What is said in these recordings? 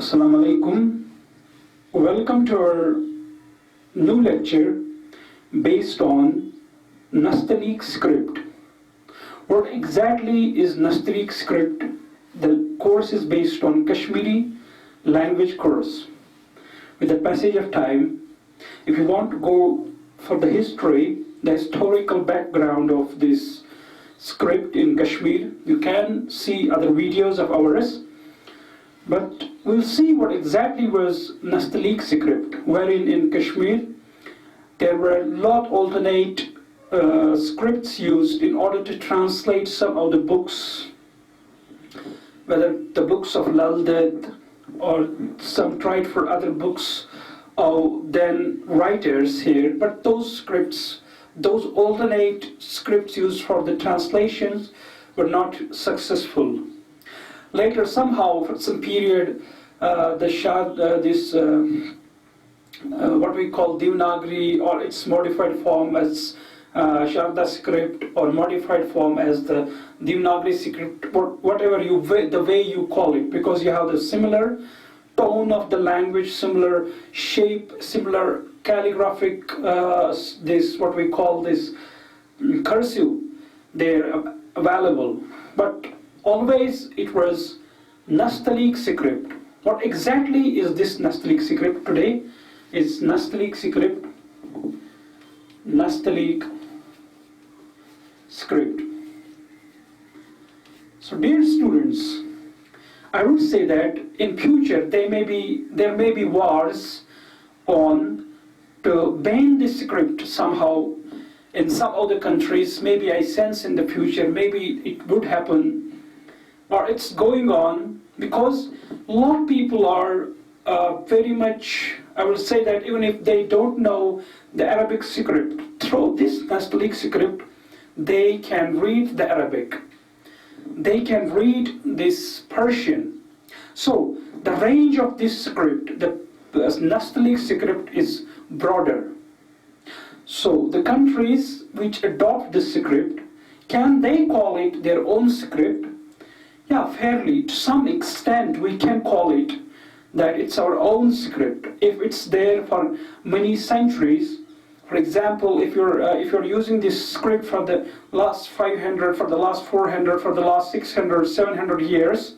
Assalamu alaikum. Welcome to our new lecture based on NASTALEEQ script. What exactly is NASTALEEQ script? The course is based on Kashmiri language course. With the passage of time, if you want to go for the history, the historical background of this script in Kashmir, you can see other videos of ours. But we'll see what exactly was NASTALEEQ script, wherein in Kashmir there were a lot alternate scripts used in order to translate some of the books, whether the books of Laldad or some tried for other books of then writers here. But those scripts, those alternate scripts used for the translations were not successful. Later, somehow, for some period, what we call Devanagari, or its modified form as Sharda script, or modified form as the Devanagari script, whatever the way you call it, because you have the similar tone of the language, similar shape, similar calligraphic, what we call this cursive, they're available. But always it was NASTALEEQ script. What exactly is this NASTALEEQ script today? It's NASTALEEQ script. NASTALEEQ script. So dear students, I would say that in future there may be wars on to ban this script somehow in some other countries. Maybe I sense in the future, maybe it would happen, or it's going on, because a lot of people are very much, I will say that even if they don't know the Arabic script, through this NASTALEEQ script, they can read the Arabic. They can read this Persian. So the range of this script, the NASTALEEQ script, is broader. So the countries which adopt this script, can they call it their own script? Yeah, fairly, to some extent we can call it that it's our own script. If it's there for many centuries, for example, if you're using this script for the last 500, for the last 400, for the last 600, 700 years,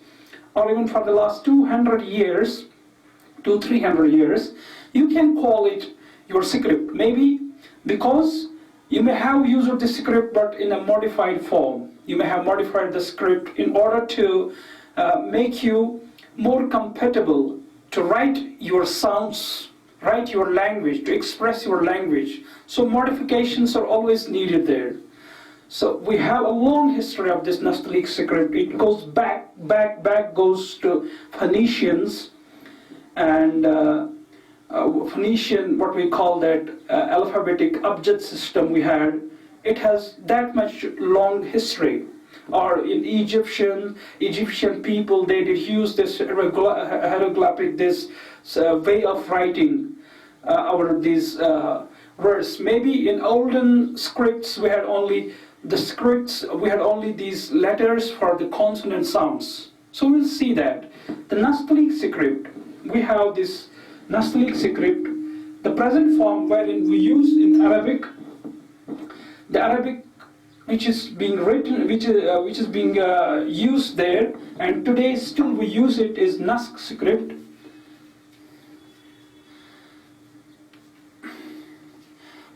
or even for the last 200 years, 300 years, you can call it your script. Maybe because you may have used the script but in a modified form. You may have modified the script in order to make you more compatible to write your sounds, write your language, to express your language. So modifications are always needed there. So we have a long history of this NASTALEEQ script. It goes back, goes to Phoenicians, and Phoenician, what we call that alphabetic abjad system we had. It has that much long history. Or in Egyptian people, they did use this hieroglyphic, this way of writing these words. Maybe in olden scripts we had only these letters for the consonant sounds. So we'll see that the NASTALEEQ script, we have this NASTALEEQ script, the present form wherein we use in Arabic. The Arabic which is being written, which is being used there, and today still we use it, is NASTALEEQ script.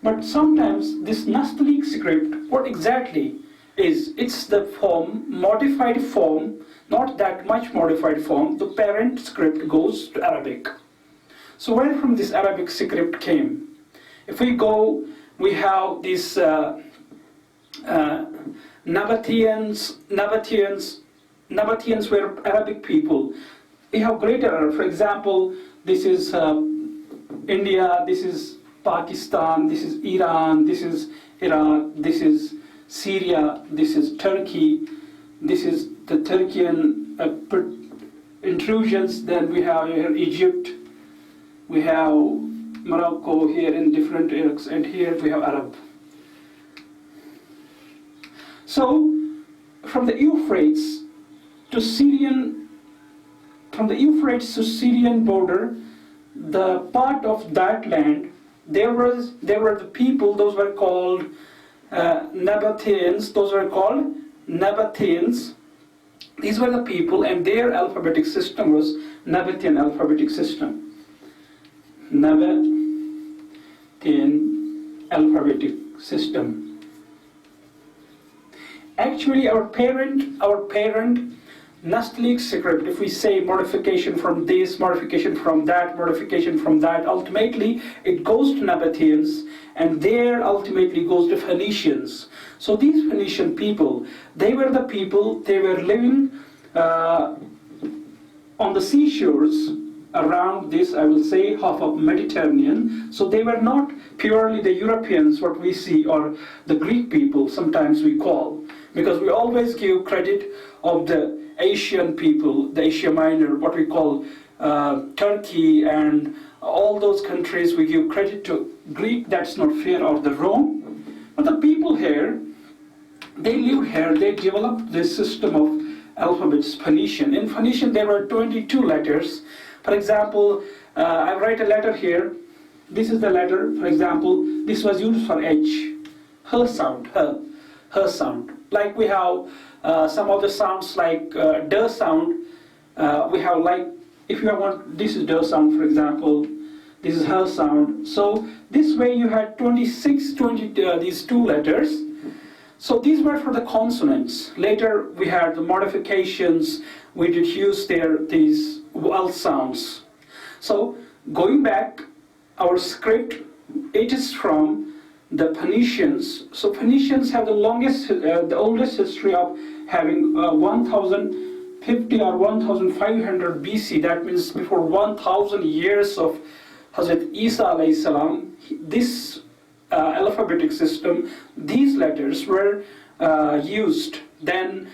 But sometimes this NASTALEEQ script, what exactly is? It's the form, modified form, not that much modified form. The parent script goes to Arabic. So where from this Arabic script came? If we go, we have these Nabateans were Arabic people. We have greater Arab. For example, this is India, this is Pakistan, this is Iran, this is Iraq, this is Syria, this is Turkey, this is the Turkian intrusions. Then we have here Egypt, we have Morocco here in different Iraqs, and here we have Arab. So from the Euphrates to Syrian from the Euphrates to Syrian border, the part of that land, there were the people, those were called Nabateans, These were the people, and their alphabetic system was Nabatean alphabetic system. Nabatean alphabetic system. Actually, our parent NASTALEEQ script, if we say modification from this, modification from that, ultimately it goes to Nabateans, and there ultimately goes to Phoenicians. So these Phoenician people, they were the people, they were living on the seashores around this, I will say, half of Mediterranean. So they were not purely the Europeans, what we see, or the Greek people, sometimes we call. Because we always give credit of the Asian people, the Asia Minor, what we call Turkey and all those countries, we give credit to Greek, that's not fair, or the Rome. But the people here, they live here, they developed this system of alphabets, Phoenician. In Phoenician there were 22 letters. For example, I write a letter here. This is the letter, for example, this was used for H, her sound, her sound. Like we have some of the sounds like D sound, we have like, if you want, this is D sound, for example, this is her sound. So this way you had 26, these two letters. So these were for the consonants. Later we had the modifications, we did use these vowel sounds. So going back, our script, it is from the Phoenicians. So Phoenicians have the oldest history of having 1050 or 1500 BC. That means before 1000 years of Hazrat Isa alayhi salam. This alphabetic system, these letters were used. Then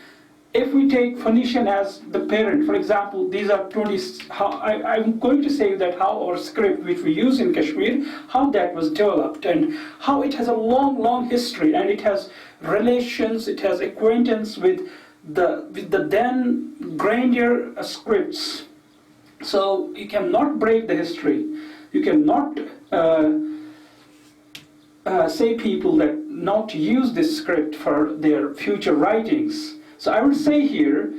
if we take Phoenician as the parent, for example, these are 20, I'm going to say that how our script, which we use in Kashmir, how that was developed and how it has a long history, and it has relations, it has acquaintance with the then grander scripts. So you cannot break the history. You cannot say people that not use this script for their future writings. So I would say here,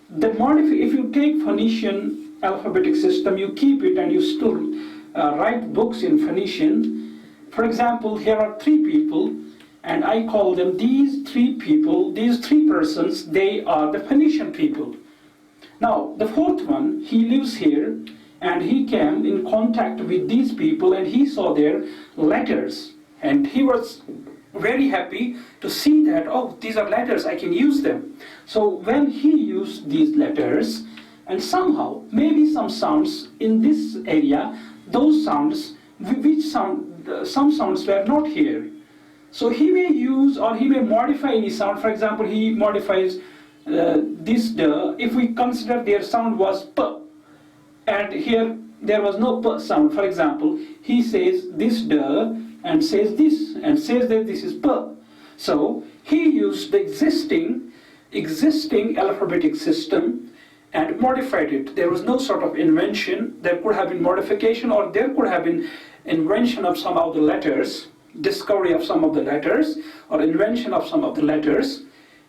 if you take Phoenician alphabetic system, you keep it and you still write books in Phoenician. For example, here are three people, and I call them these three people, these three persons, they are the Phoenician people. Now, the fourth one, he lives here, and he came in contact with these people, and he saw their letters, and he was very happy to see that, oh, these are letters, I can use them. So when he used these letters, and somehow, maybe some sounds in this area, those sounds, some sounds were not here. So he may use or he may modify any sound. For example, he modifies this D. If we consider their sound was P, and here there was no P sound. For example, he says this D and says this, and says that this is P. So he used the existing alphabetic system and modified it. There was no sort of invention. There could have been modification, or there could have been invention of some of the letters, discovery of some of the letters, or invention of some of the letters.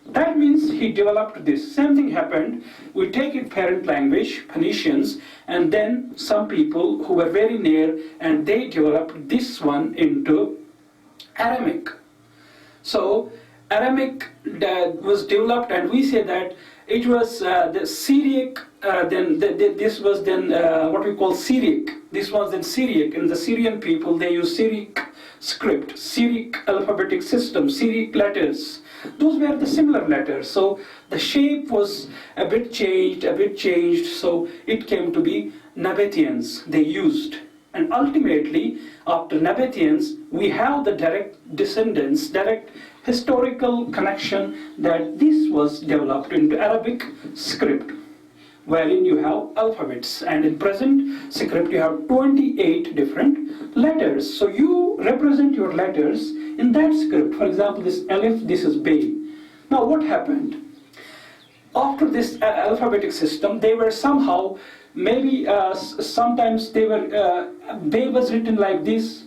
That means he developed this. Same thing happened. We take it parent language, Phoenicians, and then some people who were very near, and they developed this one into Aramaic. So Aramaic was developed, and we say that it was the Syriac, this was then what we call Syriac. This was then Syriac, and the Syrian people, they use Syriac script, Syriac alphabetic system, Syriac letters. Those were the similar letters. So the shape was a bit changed, so it came to be Nabateans they used. And ultimately, after Nabateans, we have the direct descendants, direct historical connection that this was developed into Arabic script, wherein you have alphabets. And in present script, you have 28 different letters. So you represent your letters in that script. For example, this Aleph, this is Bay. Now what happened? after this alphabetic system, they were somehow, maybe sometimes they were, Bay was written like this,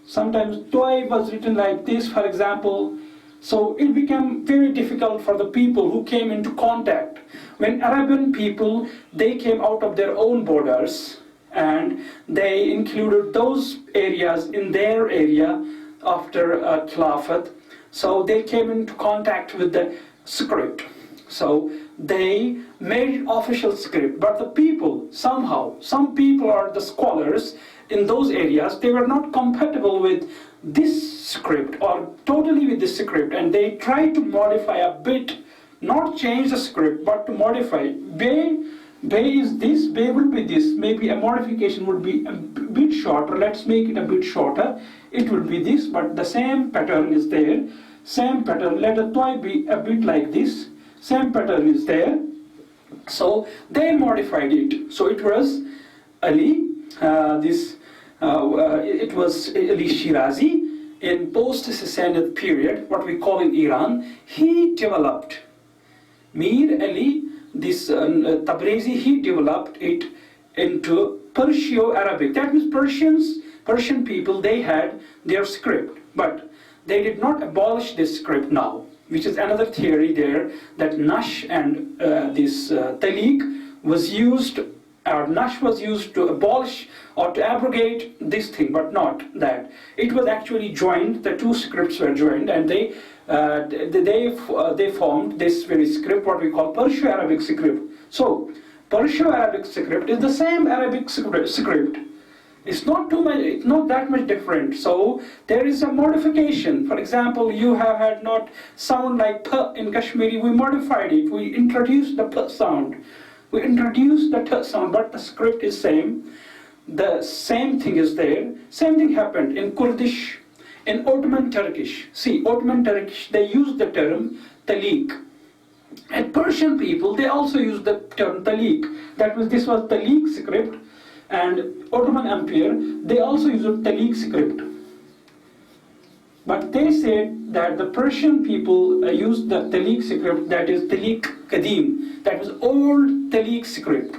sometimes Toy was written like this, for example. So it became very difficult for the people who came into contact. When Arabian people, they came out of their own borders, and they included those areas in their area after Khilafat. So they came into contact with the script. So they made it official script, but the people, somehow, some people or the scholars in those areas, they were not compatible with this script or totally with this script, and they tried to modify a bit, not change the script, but to modify. Bay is this, Bay will be this, maybe a modification would be a bit shorter, let's make it a bit shorter, it would be this, but the same pattern is there, same pattern, let the Toy be a bit like this, same pattern is there. So they modified it. So it was Ali, it was Ali Shirazi in post-Sassanid period, what we call in Iran. He developed, Mir Ali, this Tabrizi, he developed it into Perso-Arabic. That means Persian people, they had their script, but they did not abolish this script now, which is another theory there, that Nash and this Taliq was used, or Nash was used to abolish or to abrogate this thing, but not that. It was actually joined, the two scripts were joined, and they formed this very script, what we call Perso-Arabic script. So, Perso-Arabic script is the same Arabic script. It's not too much, it's not that much different. So there is a modification. For example, you have had not sound like P in Kashmiri, we modified it. We introduced the P sound. We introduced the T sound, but the script is same. The same thing is there. Same thing happened in Kurdish, in Ottoman Turkish. See, Ottoman Turkish, they use the term Taliq. And Persian people, they also use the term Taliq. That was, this was Taliq script. And Ottoman Empire, they also used Taliq script. But they said that the Persian people used the Taliq script, that is Taliq Qadim, that was old Taliq script.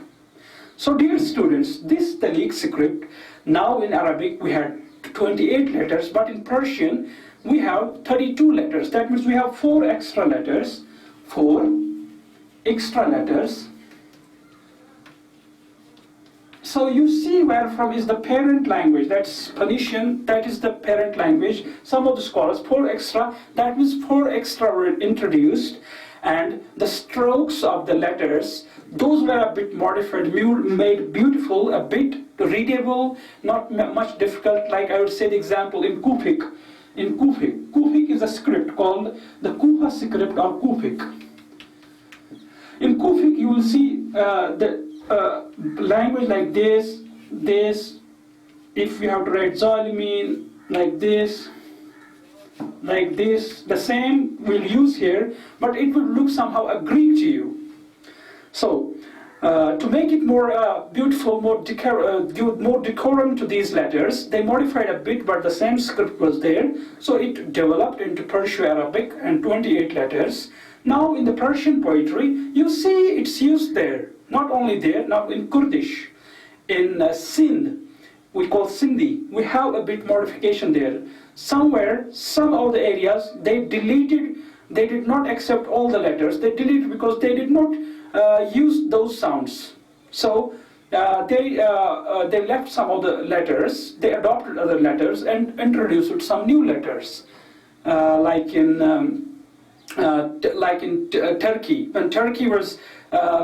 So dear students, this Taliq script, now in Arabic we had 28 letters, but in Persian we have 32 letters. That means we have 4 extra letters, 4 extra letters. So you see where from is the parent language, that's Phoenician, that is the parent language. Some of the scholars, 4 extra, that means 4 extra were introduced, and the strokes of the letters, those were a bit modified, made beautiful, a bit readable, not much difficult, like I would say the example in Kufic. In Kufic, Kufic is a script called the Kufa script or Kufic. In Kufic you will see language like this, if you have to write Zalimin, like this, the same we'll use here, but it will look somehow a Greek to you. So, to make it more beautiful, give more decorum to these letters, they modified a bit, but the same script was there, so it developed into Perso-Arabic and 28 letters. Now in the Persian poetry, you see it's used there. Not only there, now in Kurdish, in Sindh, we call Sindhi, we have a bit modification there. Somewhere, some of the areas, they deleted, they did not accept all the letters, they deleted because they did not use those sounds. So they left some of the letters, they adopted other letters and introduced some new letters, like in Turkey, when Turkey was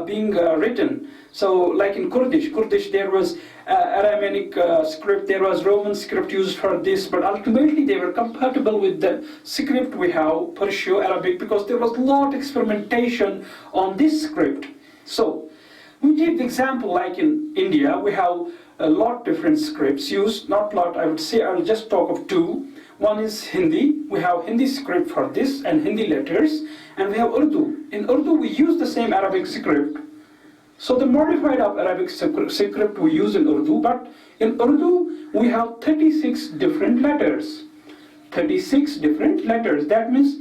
being written. So like in Kurdish there was Aramaic script, there was Roman script used for this, but ultimately they were compatible with the script we have, Perso-Arabic, because there was a lot of experimentation on this script. So we take the example like in India, we have a lot different scripts used, not lot, I would say, I will just talk of 2. One is Hindi, we have Hindi script for this and Hindi letters, and we have Urdu. In Urdu we use the same Arabic script. So the modified of Arabic script we use in Urdu, but in Urdu we have 36 different letters. 36 different letters, that means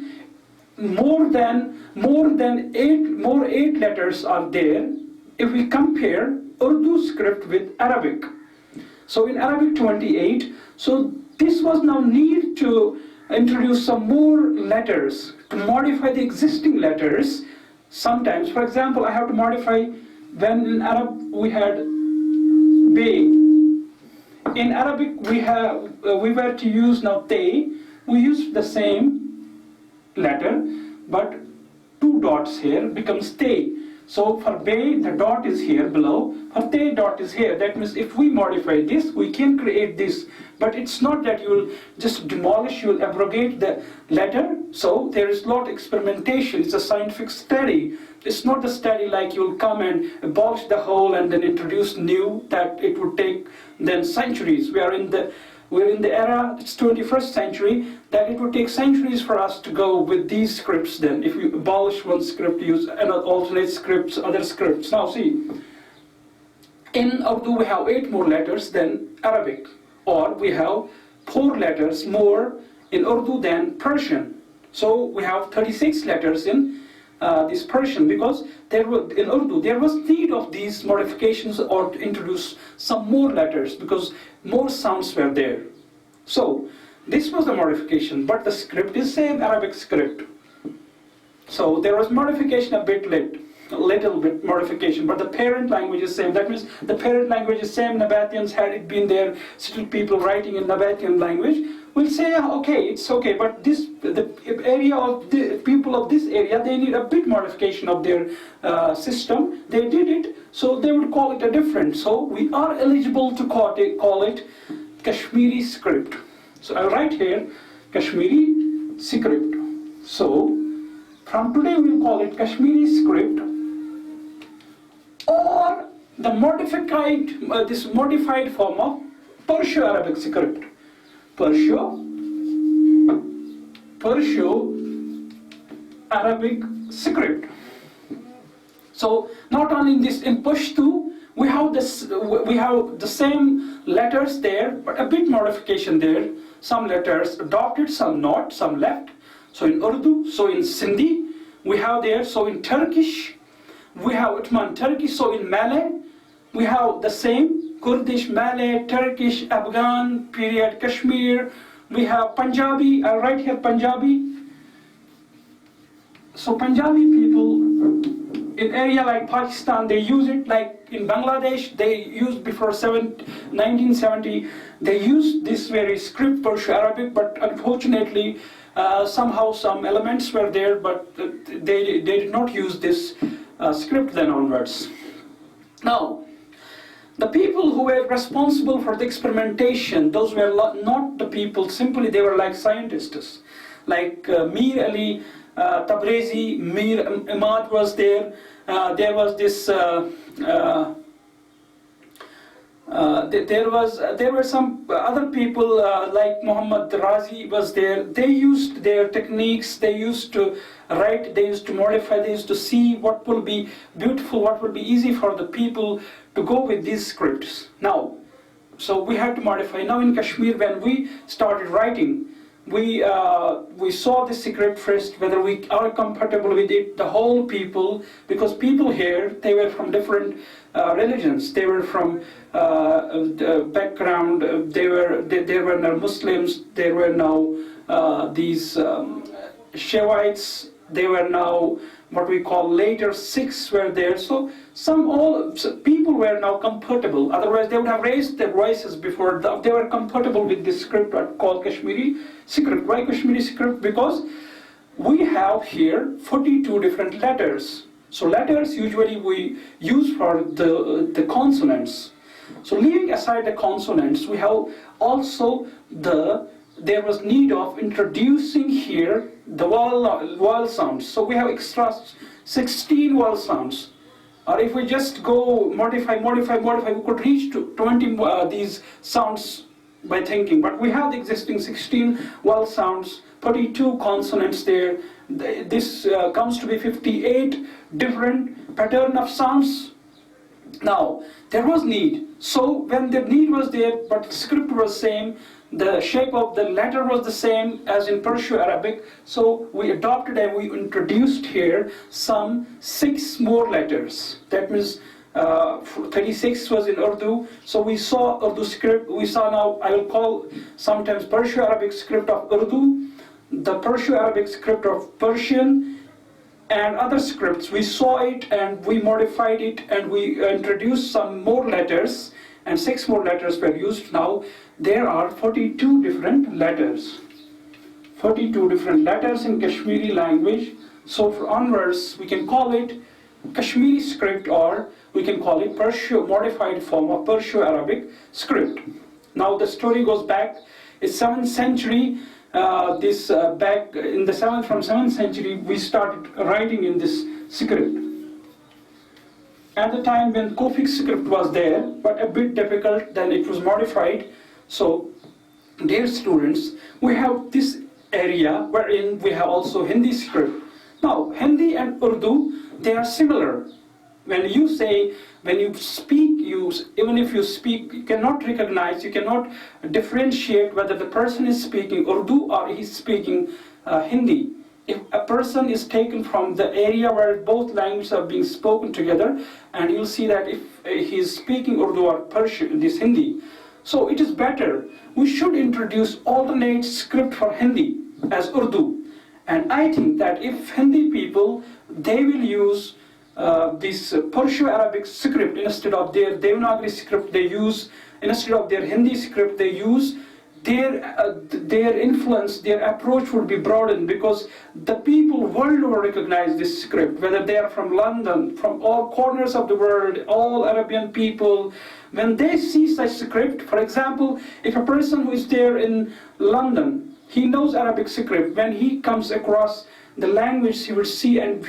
eight letters are there if we compare Urdu script with Arabic. So in Arabic 28, so this was now need to introduce some more letters to modify the existing letters. Sometimes, for example, I have to modify when in Arab we had bay. In Arabic we were to use now te. We use the same letter, but two dots here becomes te. So for bay, the dot is here below. For te, dot is here. That means if we modify this, we can create this. But it's not that you will just demolish, you will abrogate the letter. So there is a lot of experimentation. It's a scientific study. It's not a study like you will come and abolish the whole and then introduce new, that it would take then centuries. We're in the era, it's 21st century, that it would take centuries for us to go with these scripts then. If you abolish one script, use another alternate scripts, other scripts. Now see, in Urdu we have 8 more letters than Arabic, or we have 4 letters more in Urdu than Persian. So we have 36 letters in this Persian, because in Urdu there was need of these modifications or to introduce some more letters because more sounds were there. So this was the modification, but the script is same Arabic script. So there was modification a little bit modification, but the parent language is same. That means the parent language is same. Nabateans, had it been there, still people writing in Nabatean language will say, okay, it's okay, but the area of the people of this area, they need a bit modification of their system. They did it, so they would call it a different. So we are eligible to call it Kashmiri script. So I write here Kashmiri script. So from today we'll call it Kashmiri script, or the this modified form of Perso-Arabic script. Perso-Arabic script. So not only in this, in Pashto we have the same letters there, but a bit modification there. Some letters adopted, some not, some left. So in Urdu, so in Sindhi we have there. So in Turkish we have Ottoman Turkish. So in Malay we have the same. Kurdish, Malay, Turkish, Afghan, period, Kashmir. We have Punjabi. I'll write here Punjabi. So Punjabi people in area like Pakistan, they use it. Like in Bangladesh, they used before 1970. They used this very script Perso-Arabic, but unfortunately, somehow some elements were there, but they did not use this script then onwards. Now, the people who were responsible for the experimentation, those were not the people, simply they were like scientists. Like Mir Ali Tabrizi, Mir Ahmad was there. There was this, there were some other people like Muhammad Razi was there. They used their techniques, they used to write, they used to modify, they used to see what will be beautiful, what will be easy for the people to go with these scripts. Now, so we had to modify. Now in Kashmir, when we started writing, we saw the script first, whether we are compatible with it, the whole people, because people here, they were from different religions. They were from background, there were now Muslims, there were now these Shiites, they were now what we call later Sikhs were there. So people were now comfortable. Otherwise they would have raised their voices before. They were comfortable with this script called Kashmiri script. Why Kashmiri script? Because we have here 42 different letters. So letters usually we use for the consonants. So leaving aside the consonants, we have also there was need of introducing here the vowel sounds. So we have extra 16 vowel sounds. Or if we just go modify, we could reach to 20 these sounds by thinking. But we have the existing 16 vowel sounds, 42 consonants there. This comes to be 58 different pattern of sounds. Now, there was need. So when the need was there, but the script was same, the shape of the letter was the same as in Perso-Arabic, so we adopted and we introduced here some 6 more letters. That means 36 was in Urdu, so we saw Urdu script, we saw now, I will call sometimes Perso-Arabic script of Urdu, the Perso-Arabic script of Persian, and other scripts. We saw it and we modified it and we introduced some more letters, and 6 more letters were used. Now there are 42 different letters. 42 different letters in Kashmiri language. So for onwards we can call it Kashmiri script, or we can call it modified form of Perso-Arabic script. Now the story goes back, it's 7th century. Back in the from 7th century we started writing in this script. At the time when Kofic script was there, but a bit difficult, then it was modified. So, dear students, we have this area wherein we have also Hindi script. Now, Hindi and Urdu, they are similar. When you speak, even if you speak, you cannot recognize, you cannot differentiate whether the person is speaking Urdu or he's speaking Hindi. If a person is taken from the area where both languages are being spoken together, and you'll see that if he is speaking Urdu or Persian, this Hindi. So it is better, we should introduce alternate script for Hindi as Urdu. And I think that if Hindi people, they will use this Perso-Arabic script instead of their Devanagari script they use, instead of their Hindi script they use, their influence, their approach would be broadened, because the people world over recognize this script, whether they are from London, from all corners of the world, all Arabian people. When they see such script, for example, if a person who is there in London, he knows Arabic script, when he comes across the language he will see, and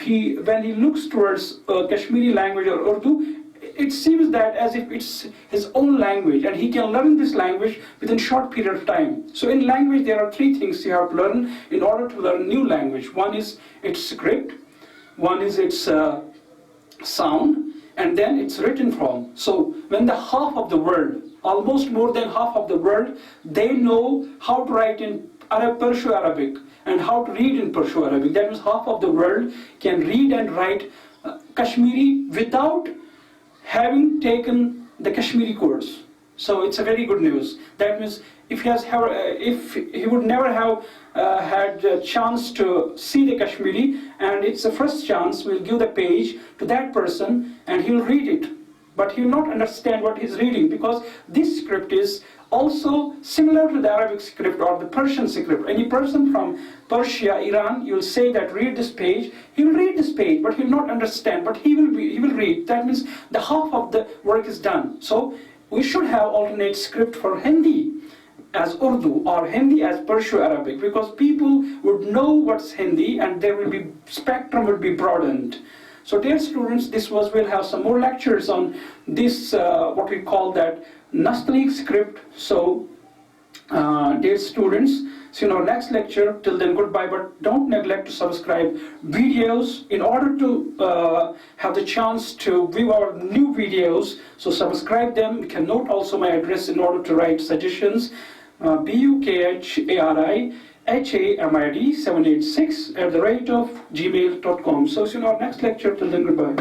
when he looks towards Kashmiri language or Urdu, it seems that as if it's his own language, and he can learn this language within short period of time. So in language there are 3 things you have to learn in order to learn new language. One is its script, one is its sound, and then its written form. So when the half of the world, almost more than half of the world, they know how to write in Perso-Arabic and how to read in Perso-Arabic. That means half of the world can read and write Kashmiri without having taken the Kashmiri course. So it's a very good news. That means if he would never have had a chance to see the Kashmiri, and it's the first chance, we'll give the page to that person and he'll read it. But he will not understand what he's reading, because this script is also similar to the Arabic script or the Persian script. Any person from Persia, Iran, you'll say that read this page, he will read this page, but he will not understand, but he will read. That means the half of the work is done. So we should have alternate script for Hindi as Urdu or Hindi as Perso-Arabic, because people would know what's Hindi and there will be spectrum would be broadened. So dear students, we'll have some more lectures on this, what we call that NASTALEEQ script. So dear students, see you in our next lecture. Till then, goodbye, but don't neglect to subscribe videos in order to have the chance to view our new videos. So subscribe them. You can note also my address in order to write suggestions. BUKHARI HAMID 786 @gmail.com. So see you in our next lecture. Till then, goodbye.